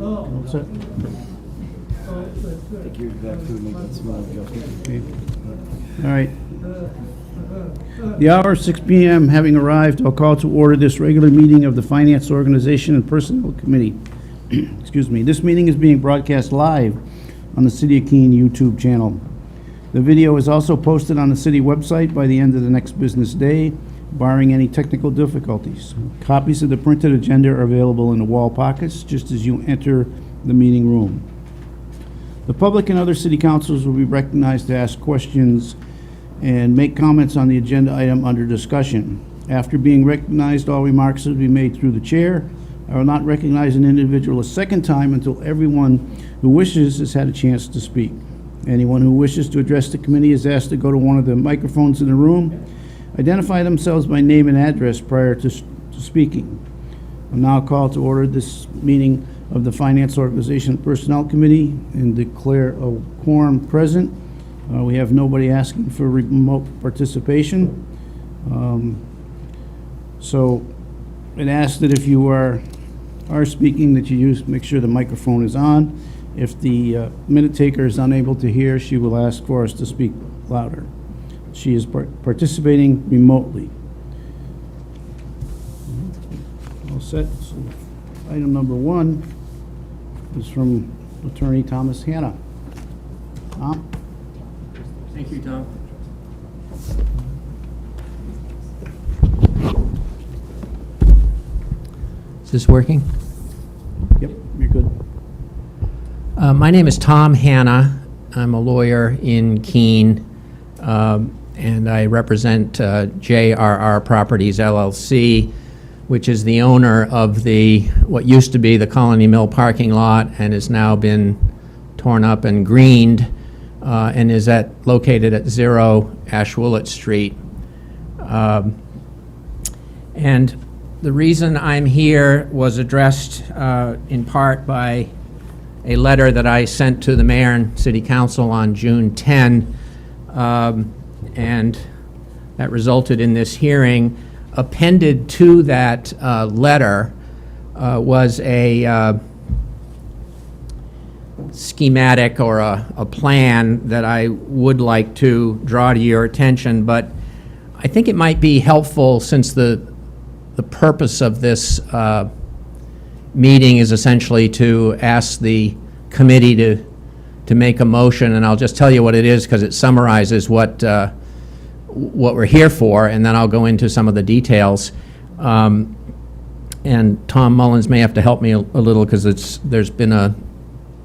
All set. Take yours back to make that small adjustment. Okay. All right. The hour, 6 p.m., having arrived, I'll call to order this regular meeting of the Finance Organization and Personnel Committee. Excuse me. This meeting is being broadcast live on the City of Keene YouTube channel. The video is also posted on the city website by the end of the next business day, barring any technical difficulties. Copies of the printed agenda are available in the wall pockets just as you enter the meeting room. The public and other city councilors will be recognized to ask questions and make comments on the agenda item under discussion. After being recognized, all remarks will be made through the chair. I will not recognize an individual a second time until everyone who wishes has had a chance to speak. Anyone who wishes to address the committee is asked to go to one of the microphones in the room, identify themselves by name and address prior to speaking. I'll now call to order this meeting of the Finance Organization Personnel Committee and declare a quorum present. We have nobody asking for remote participation. So it asks that if you are speaking, that you make sure the microphone is on. If the minute taker is unable to hear, she will ask for us to speak louder. She is participating remotely. All set. So item number 1 is from Attorney Thomas Hanna. Tom? Thank you, Tom. Is this working? Yep, you're good. My name is Tom Hanna. I'm a lawyer in Keene, and I represent JRR Properties LLC, which is the owner of what used to be the Colony Mill parking lot and has now been torn up and greened, and is located at 0 Ashwillet Street. And the reason I'm here was addressed in part by a letter that I sent to the mayor and city council on June 10, and that resulted in this hearing. Appended to that letter was a schematic or a plan that I would like to draw to your attention, but I think it might be helpful since the purpose of this meeting is essentially to ask the committee to make a motion, and I'll just tell you what it is because it summarizes what we're here for, and then I'll go into some of the details. And Tom Mullins may have to help me a little because there's been a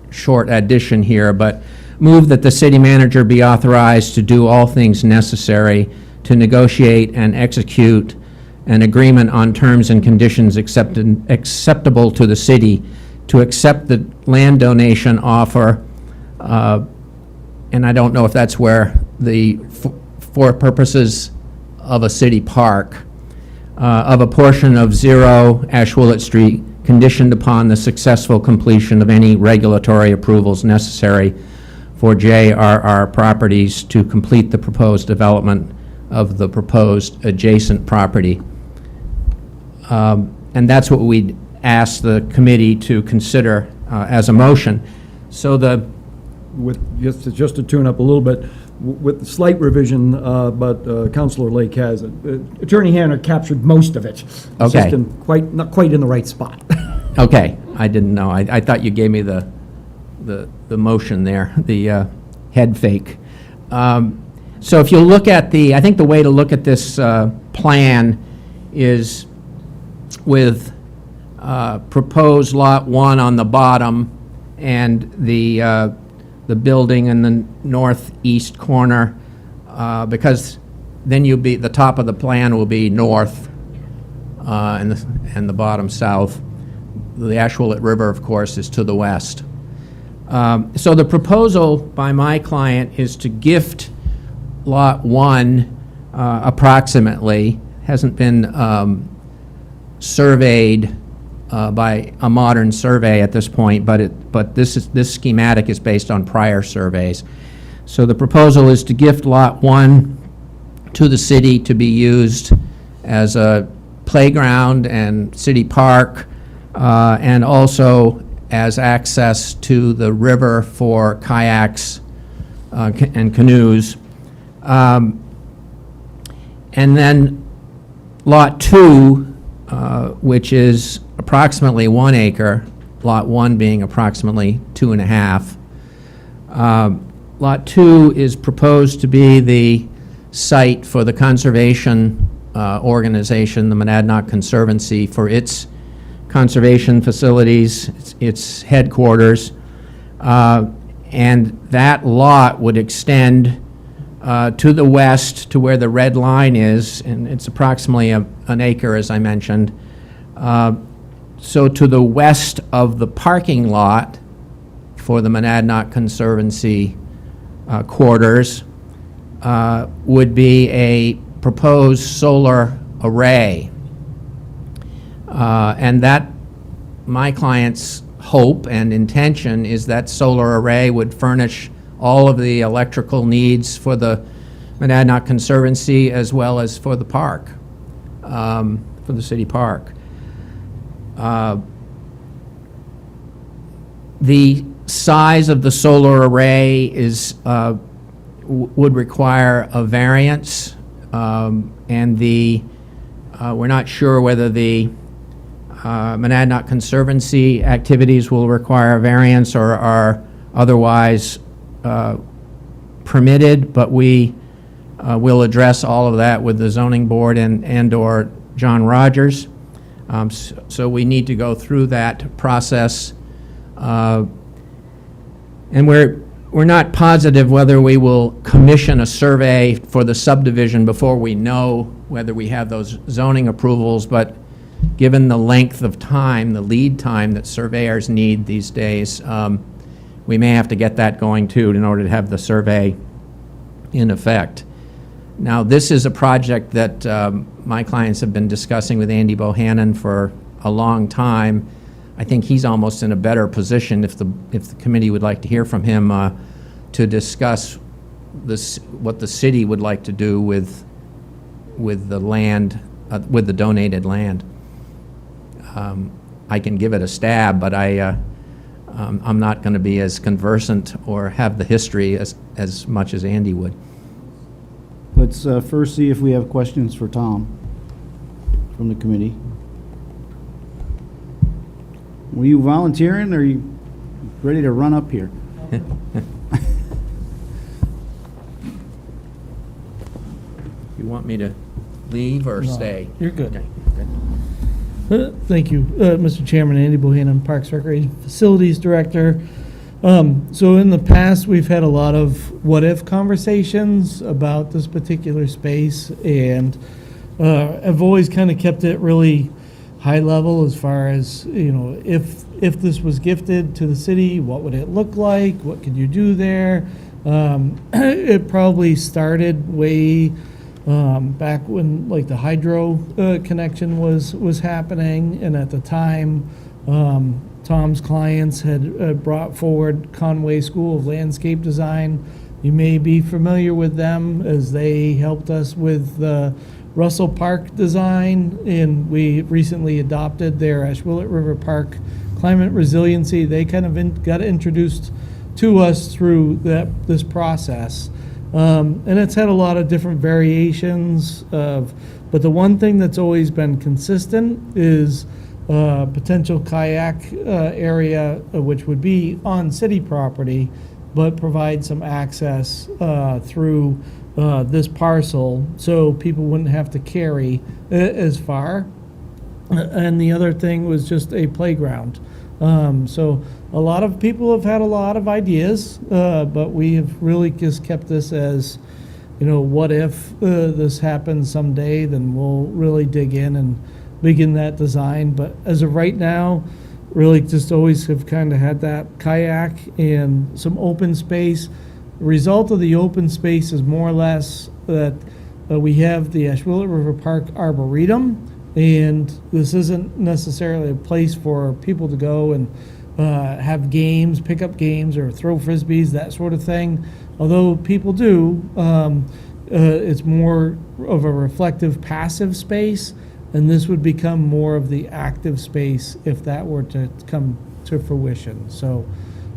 short addition here, but move that the city manager be authorized to do all things necessary to negotiate and execute an agreement on terms and conditions acceptable to the city to accept the land donation offer, and I don't know if that's where for purposes of a city park, of a portion of 0 Ashwillet Street, conditioned upon the successful completion of any regulatory approvals necessary for JRR Properties to complete the proposed development of the proposed adjacent property. And that's what we'd ask the committee to consider as a motion. So Just to tune up a little bit, with the slight revision, but Councilor Lake has it. Attorney Hanna captured most of it. It's Okay. just not quite in the right spot. Okay, I didn't know. I thought you gave me the motion there, the head fake. So if you look at I think the way to look at this plan is with proposed lot 1 on the bottom and the building in the northeast corner, because then the top of the plan will be north and the bottom south. The Ashwillet River, of course, is to the west. So the proposal by my client is to gift lot 1 approximately, hasn't been surveyed by a modern survey at this point, but this schematic is based on prior surveys. So the proposal is to gift lot 1 to the city to be used as a playground and city park, and also as access to the river for kayaks and canoes. And then Lot 2, which is approximately 1 acre, Lot 1 being approximately 2.5. Lot 2 is proposed to be the site for the conservation organization, the Monadnock Conservancy, for its conservation facilities, its headquarters. And that lot would extend to the west to where the red line is, and it's approximately an acre, as I mentioned. So to the west of the parking lot for the Monadnock Conservancy quarters would be a proposed solar array. And that, my client's hope and intention is that solar array would furnish all of the electrical needs for the Monadnock Conservancy as well as for the park, for the city park. The size of the solar array is would require a variance, and we're not sure whether the Monadnock Conservancy activities will require a variance or are otherwise permitted, but we will address all of that with the zoning board and/or John Rogers. So we need to go through that process. And we're not positive whether we will commission a survey for the subdivision before we know whether we have those zoning approvals, but given the length of time, the lead time that surveyors need these days, we may have to get that going too in order to have the survey in effect. Now, this is a project that my clients have been discussing with Andy Bohannon for a long time. I think he's almost in a better position, if the committee would like to hear from him, to discuss what the city would like to do with the land, with the donated land. I can give it a stab, but I'm not going to be as conversant or have the history as much as Andy would. Let's first see if we have questions for Tom from the committee. Were you volunteering, or are you ready to run up here? You want me to leave or stay? You're good. Okay, good. Thank you, Mr. Chairman. Andy Bohannon, Parks Recreation Facilities Director. So in the past, we've had a lot of what-if conversations about this particular space, and I've always kind of kept it really high level as far as, you know, if this was gifted to the city, what would it look like? What could you do there? It probably started way back when, like, the hydro connection was happening, and at the time, Tom's clients had brought forward Conway School of Landscape Design. You may be familiar with them, as they helped us with the Russell Park design, and we recently adopted their Ashwillet River Park climate resiliency. They kind of got introduced to us through this process. And it's had a lot of different variations but the one thing that's always been consistent is potential kayak area, which would be on city property, but provide some access through this parcel, so people wouldn't have to carry as far. And the other thing was just a playground. So a lot of people have had a lot of ideas, but we have really just kept this as, you know, what if this happens someday, then we'll really dig in and begin that design. But as of right now, really just always have kind of had that kayak and some open space. The result of the open space is more or less that we have the Ashwillet River Park Arboretum, and this isn't necessarily a place for people to go and have games, pick up games or throw frisbees, that sort of thing. Although people do, it's more of a reflective, passive space, and this would become more of the active space if that were to come to fruition. So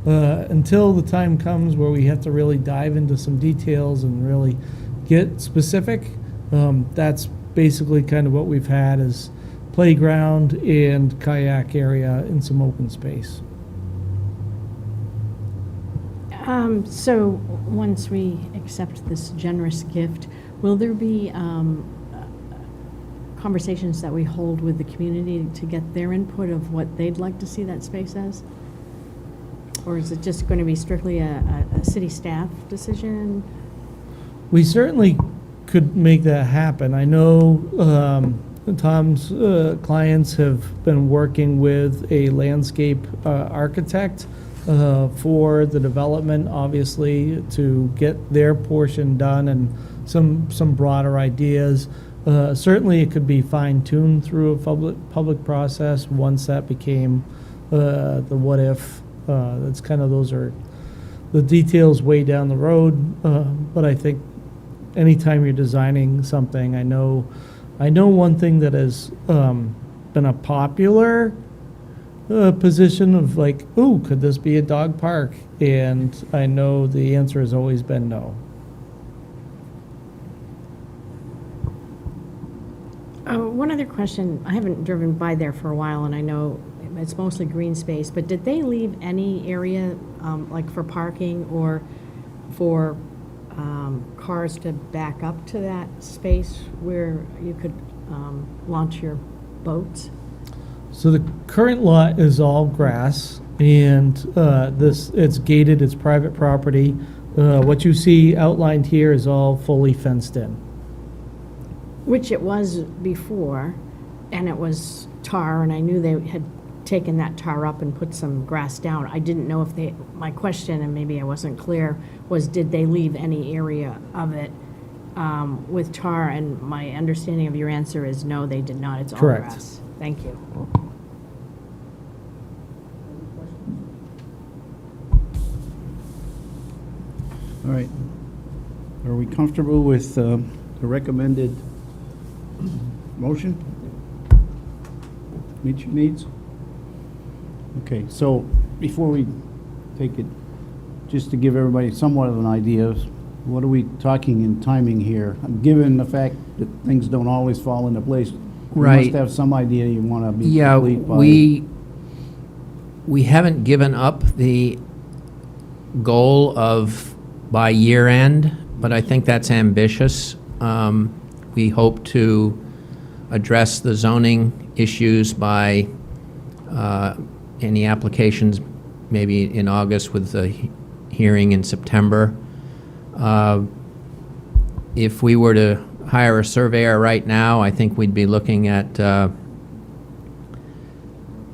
until the time comes where we have to really dive into some details and really get specific, that's basically kind of what we've had is playground and kayak area in some open space. So once we accept this generous gift, will there be conversations that we hold with the community to get their input of what they'd like to see that space as? Or is it just going to be strictly a city staff decision? We certainly could make that happen. I know Tom's clients have been working with a landscape architect for the development, obviously, to get their portion done and some broader ideas. Certainly, it could be fine-tuned through a public process once that became the what if. That's kind of, those are the details way down the road. But I think anytime you're designing something, I know one thing that has been a popular position of like, ooh, could this be a dog park? And I know the answer has always been no. One other question. I haven't driven by there for a while, and I know it's mostly green space, but did they leave any area, like for parking or for cars to back up to that space where you could launch your boats? So the current lot is all grass, and it's gated, it's private property. What you see outlined here is all fully fenced in. Which it was before, and it was tar, and I knew they had taken that tar up and put some grass down. I didn't know if they, my question, and maybe I wasn't clear, was did they leave any area of it with tar? And my understanding of your answer is no, they did not. It's all Correct. grass. Thank you. All right. Are we comfortable with the recommended motion? Meet your needs? Okay, so before we take it, just to give everybody somewhat of an idea, of what are we talking in timing here? Given the fact that things don't always fall into place, you Right. must have some idea you want to be Yeah, complete by. we haven't given up the goal of by year end, but I think that's ambitious. We hope to address the zoning issues by any applications maybe in August with the hearing in September. If we were to hire a surveyor right now, I think we'd be looking at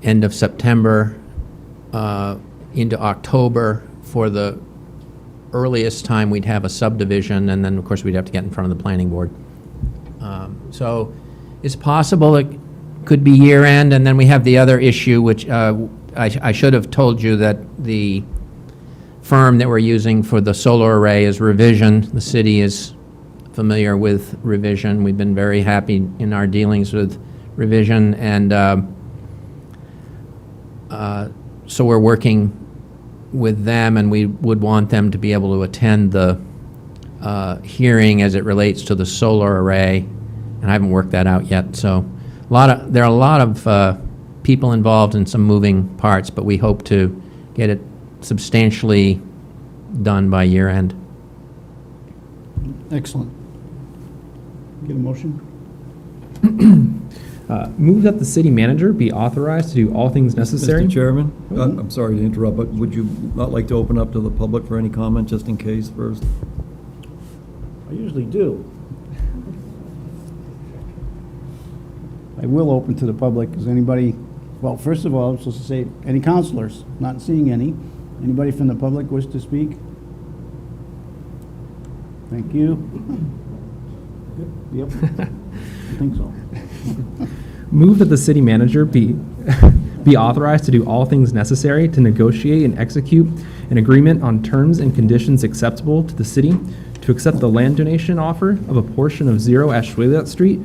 end of September into October for the earliest time we'd have a subdivision, and then, of course, we'd have to get in front of the planning board. So it's possible it could be year-end, and then we have the other issue, which I should have told you that the firm that we're using for the solar array is Revision. The city is familiar with Revision. We've been very happy in our dealings with Revision, and so we're working with them, and we would want them to be able to attend the hearing as it relates to the solar array, and I haven't worked that out yet. So there are a lot of people involved in some moving parts, but we hope to get it substantially done by year end. Excellent. Get a motion? Move that the city manager be authorized to do all things necessary. Mr. Chairman, I'm sorry to interrupt, but would you not like to open up to the public for any comment, just in case first? I usually do. I will open to the public. Is anybody, well, first of all, I'm supposed to say, any counselors? Not seeing any. Anybody from the public wish to speak? Thank you. Yep. I think so. Move that the city manager be authorized to do all things necessary to negotiate and execute an agreement on terms and conditions acceptable to the city to accept the land donation offer of a portion of 0 Ashwaylet Street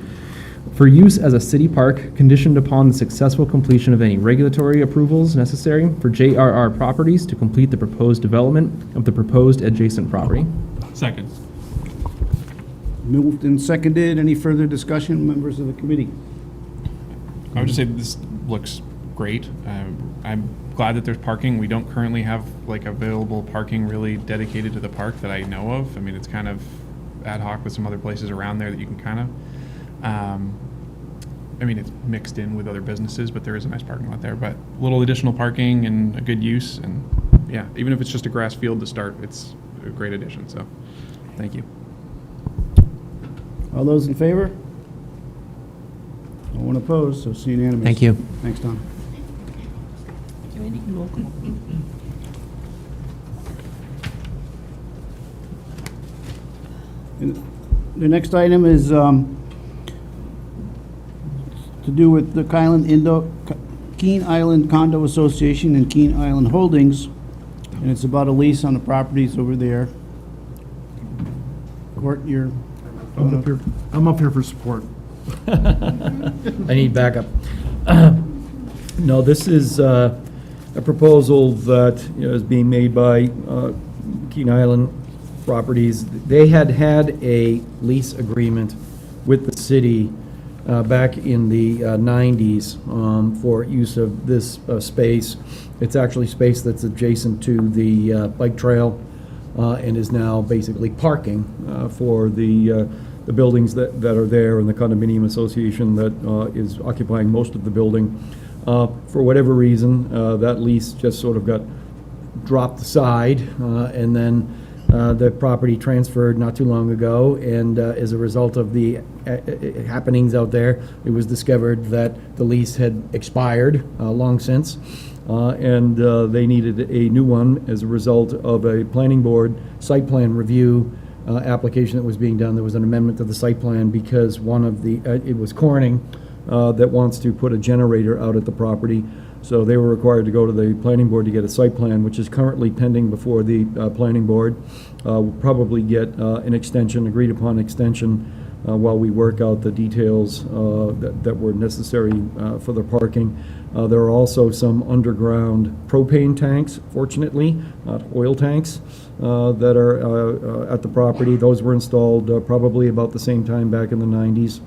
for use as a city park conditioned upon the successful completion of any regulatory approvals necessary for JRR Properties to complete the proposed development of the proposed adjacent property. Second. Moved and seconded. Any further discussion, members of the committee? I would just say this looks great. I'm glad that there's parking. We don't currently have like available parking really dedicated to the park that I know of. I mean, it's kind of ad hoc with some other places around there that you can kind of, I mean, it's mixed in with other businesses, but there is a nice parking lot there. But a little additional parking and a good use, and yeah, even if it's just a grass field to start, it's a great addition. So, thank you. All those in favor? No one opposed, so it's unanimous. Thank you. Thanks, Tom. And the next item is to do with the Keene Island Condo Association and Keene Island Holdings, and it's about a lease on the properties over there. Court, you're... I'm up here for support. I need backup. No, this is a proposal that is being made by Keene Island Properties. They had a lease agreement with the city back in the 90s for use of this space. It's actually space that's adjacent to the bike trail and is now basically parking for the buildings that are there and the condominium association that is occupying most of the building. For whatever reason, that lease just sort of got dropped aside, and then the property transferred not too long ago, and as a result of the happenings out there, it was discovered that the lease had expired long since, and they needed a new one as a result of a planning board site plan review application that was being done. There was an amendment to the site plan because one of the, it was Corning that wants to put a generator out at the property. So they were required to go to the planning board to get a site plan, which is currently pending before the planning board. We'll probably get an extension, agreed upon extension, while we work out the details that were necessary for the parking. There are also some underground propane tanks, fortunately, not oil tanks, that are at the property. Those were installed probably about the same time back in the 90s.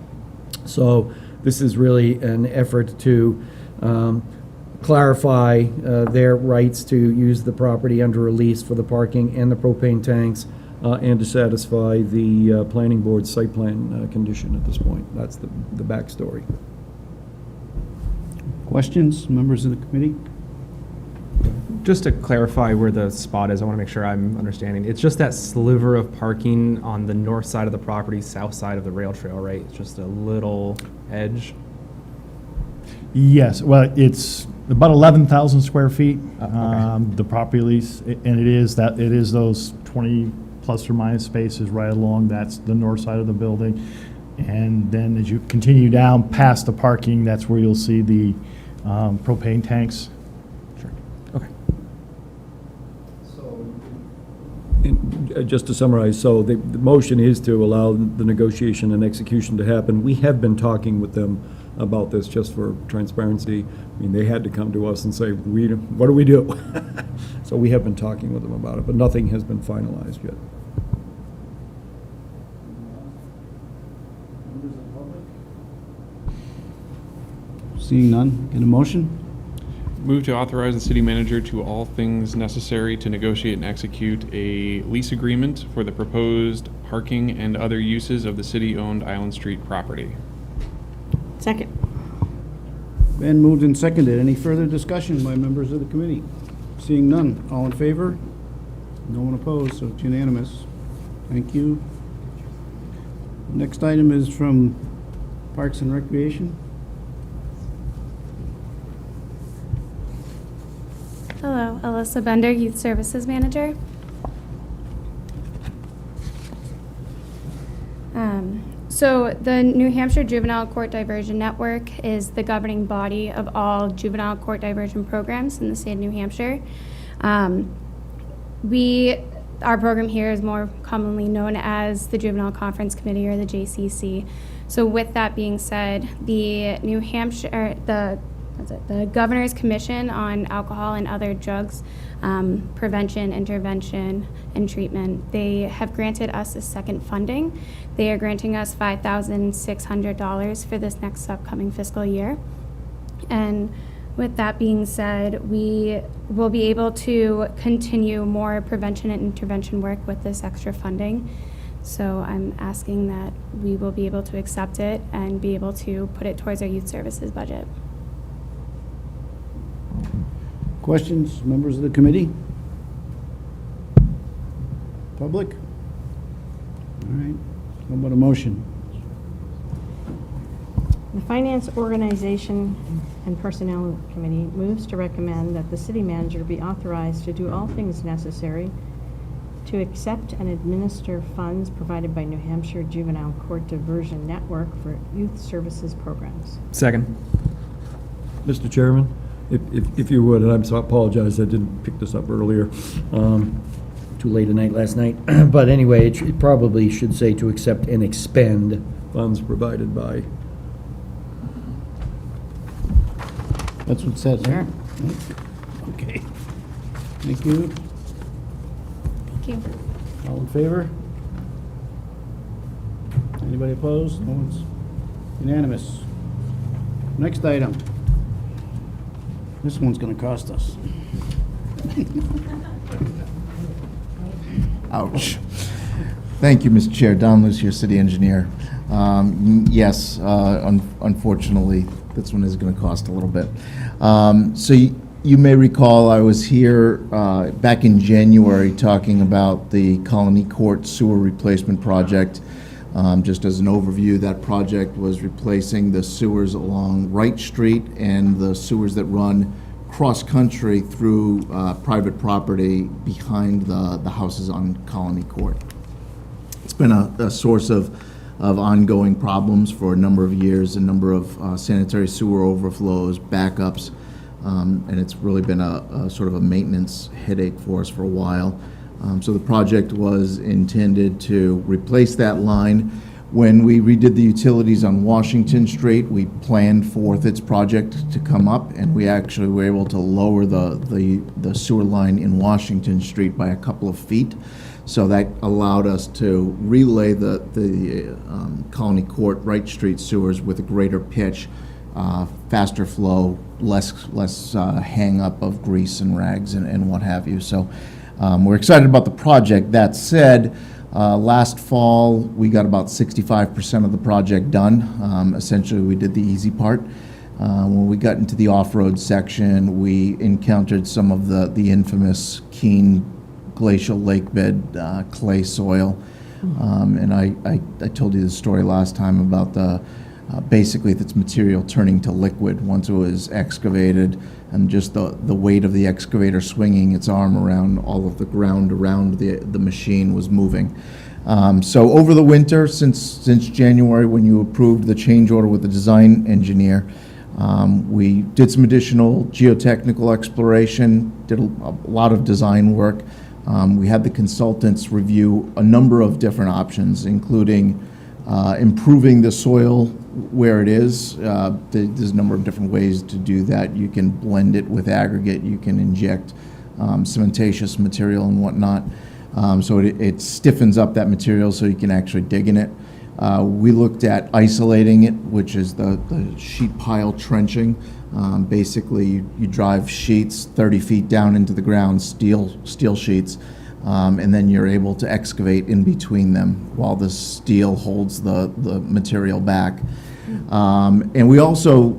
So this is really an effort to clarify their rights to use the property under a lease for the parking and the propane tanks, and to satisfy the planning board site plan condition at this point. That's the backstory. Questions, members of the committee? Just to clarify where the spot is, I want to make sure I'm understanding. It's just that sliver of parking on the north side of the property, south side of the rail trail, right? It's just a little edge. Yes, well, it's about 11,000 square feet, Okay. the property lease, and it is those 20 plus or minus spaces right along, that's the north side of the building. And then as you continue down past the parking, that's where you'll see the propane tanks. Sure. Okay. And just to summarize, so the motion is to allow the negotiation and execution to happen. We have been talking with them about this, just for transparency. I mean, they had to come to us and say, what do we do? So we have been talking with them about it, but nothing has been finalized yet. Seeing none, get a motion? Move to authorize the city manager to all things necessary to negotiate and execute a lease agreement for the proposed parking and other uses of the city-owned Island Street property. Second. Been moved and seconded. Any further discussion by members of the committee? Seeing none, all in favor? No one opposed, so it's unanimous. Thank you. Next item is from Parks and Recreation. Hello, Alyssa Bender, Youth Services Manager. So the New Hampshire Juvenile Court Diversion Network is the governing body of all juvenile court diversion programs in the state of New Hampshire. We our program here is more commonly known as the Juvenile Conference Committee, or the JCC. So with that being said, the New Hampshire, the Governor's Commission on Alcohol and Other Drugs Prevention, Intervention, and Treatment, they have granted us a second funding. They are granting us $5,600 for this next upcoming fiscal year. And with that being said, we will be able to continue more prevention and intervention work with this extra funding. So I'm asking that we will be able to accept it and be able to put it towards our youth services budget. Questions, members of the committee? Public? All right, how about a motion? The Finance, Organization, and Personnel Committee moves to recommend that the city manager be authorized to do all things necessary to accept and administer funds provided by New Hampshire Juvenile Court Diversion Network for youth services programs. Second. Mr. Chairman, if you would, and I apologize, I didn't pick this up earlier, too late at night last night. But anyway, it probably should say to accept and expend funds provided by. That's what it says, right? Okay. Thank you. Thank you. All in favor? Anybody opposed? No one's unanimous. Next item. This one's gonna cost us. Ouch. Thank you, Mr. Chair. Don Lucier, city engineer. Yes, unfortunately, this one is going to cost a little bit. So you may recall I was here back in January talking about the Colony Court sewer replacement project. Just as an overview, that project was replacing the sewers along Wright Street and the sewers that run cross-country through private property behind the houses on Colony Court. It's been a source of ongoing problems for a number of years, a number of sanitary sewer overflows, backups, and it's really been a sort of a maintenance headache for us for a while. So the project was intended to replace that line. When we redid the utilities on Washington Street, we planned for this project to come up, and we actually were able to lower the sewer line in Washington Street by a couple of feet. So that allowed us to relay the Colony Court Wright Street sewers with a greater pitch, faster flow, less hang up of grease and rags and what have you. So we're excited about the project. That said, last fall we got about 65% of the project done. Essentially, we did the easy part. When we got into the off-road section, we encountered some of the infamous Keene glacial lakebed clay soil. And I told you the story last time about basically this material turning to liquid once it was excavated, and just the weight of the excavator swinging its arm around all of the ground around the machine was moving. So over the winter, since January, when you approved the change order with the design engineer, we did some additional geotechnical exploration, did a lot of design work. We had the consultants review a number of different options, including improving the soil where it is. There's a number of different ways to do that. You can blend it with aggregate, you can inject cementatious material and whatnot. So it stiffens up that material so you can actually dig in it. We looked at isolating it, which is the sheet pile trenching. Basically, you drive sheets 30 feet down into the ground, steel sheets, and then you're able to excavate in between them while the steel holds the material back. And we also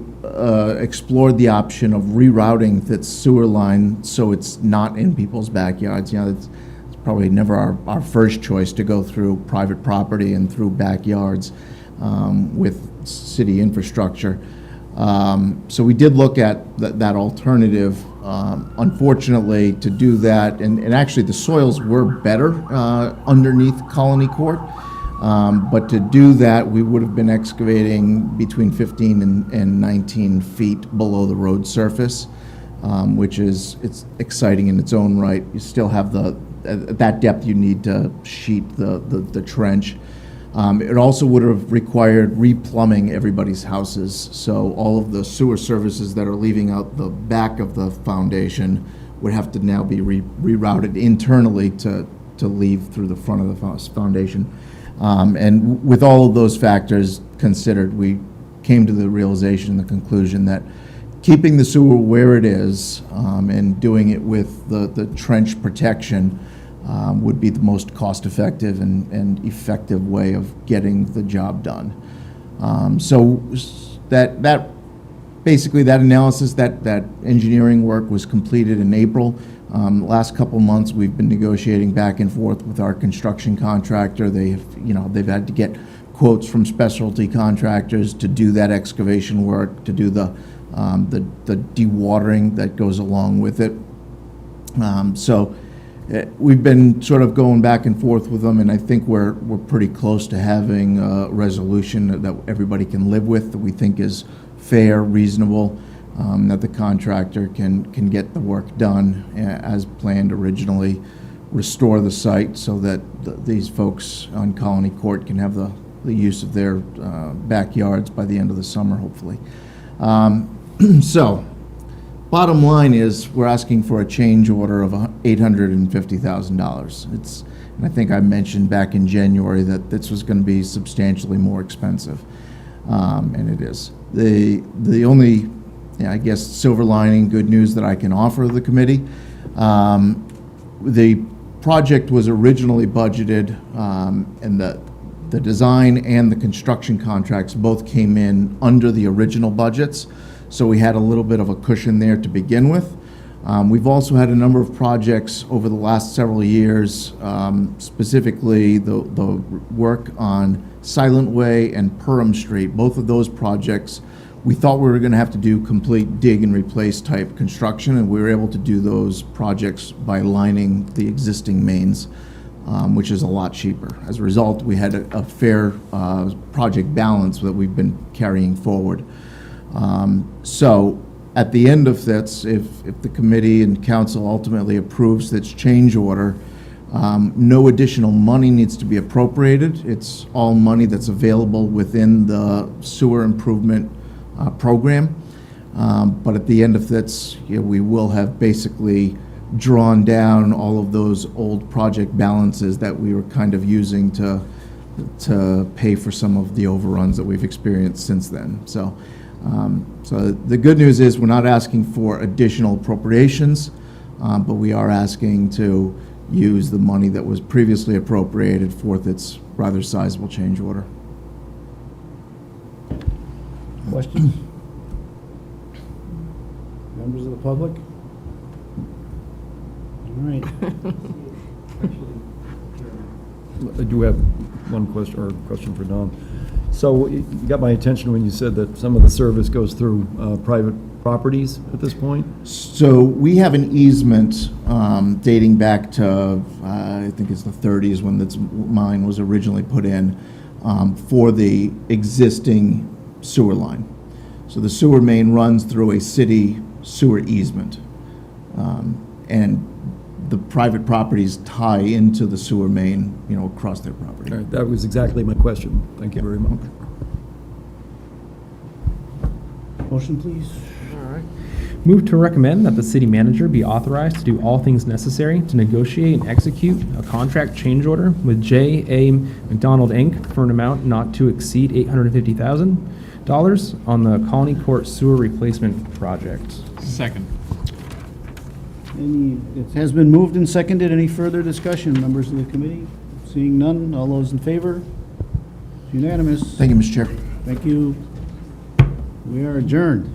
explored the option of rerouting that sewer line so it's not in people's backyards. You know, it's probably never our first choice to go through private property and through backyards with city infrastructure. So we did look at that alternative. Unfortunately, to do that, and actually the soils were better underneath Colony Court, but to do that, we would have been excavating between 15 and 19 feet below the road surface, which it's exciting in its own right. You still have the at that depth, you need to sheet the trench. It also would have required replumbing everybody's houses, so all of the sewer services that are leaving out the back of the foundation would have to now be rerouted internally to leave through the front of the foundation. And with all of those factors considered, we came to the realization, the conclusion that keeping the sewer where it is and doing it with the trench protection would be the most cost-effective and effective way of getting the job done. So that basically that analysis, that engineering work was completed in April. Last couple months, we've been negotiating back and forth with our construction contractor. They've had to get quotes from specialty contractors to do that excavation work, to do the dewatering that goes along with it. We've been sort of going back and forth with them, and I think we're pretty close to having a resolution that everybody can live with, that we think is fair, reasonable, that the contractor can get the work done as planned originally, restore the site so that these folks on Colony Court can have the use of their backyards by the end of the summer, hopefully. So, bottom line is, we're asking for a change order of $850,000. And I think I mentioned back in January that this was going to be substantially more expensive, and it is. The only, I guess, silver lining, good news that I can offer the committee, the project was originally budgeted, and the design and the construction contracts both came in under the original budgets, so we had a little bit of a cushion there to begin with. We've also had a number of projects over the last several years, specifically the work on Silent Way and Perham Street. Both of those projects, we thought we were going to have to do complete dig and replace type construction, and we were able to do those projects by lining the existing mains, which is a lot cheaper. As a result, we had a fair project balance that we've been carrying forward. So at the end of this, if the committee and council ultimately approves this change order, no additional money needs to be appropriated. It's all money that's available within the sewer improvement program. But at the end of this, we will have basically drawn down all of those old project balances that we were kind of using to pay for some of the overruns that we've experienced since then. So the good news is we're not asking for additional appropriations, but we are asking to use the money that was previously appropriated for its rather sizable change order. Questions? Members of the public? All right. I do have one question for Don. So you got my attention when you said that some of the service goes through private properties at this point? So we have an easement dating back to, I think it's the 30s when this mine was originally put in, for the existing sewer line. So the sewer main runs through a city sewer easement. And the private properties tie into the sewer main, across their property. All right, that was exactly my question. Thank you very much. Motion, please. Move to recommend that the city manager be authorized to do all things necessary to negotiate and execute a contract change order with J.A. McDonald, Inc. for an amount not to exceed $850,000 on the Colony Court sewer replacement project. Second. It has been moved and seconded. Any further discussion, members of the committee? Seeing none, all those in favor? Unanimous. Thank you, Mr. Chair. Thank you. We are adjourned.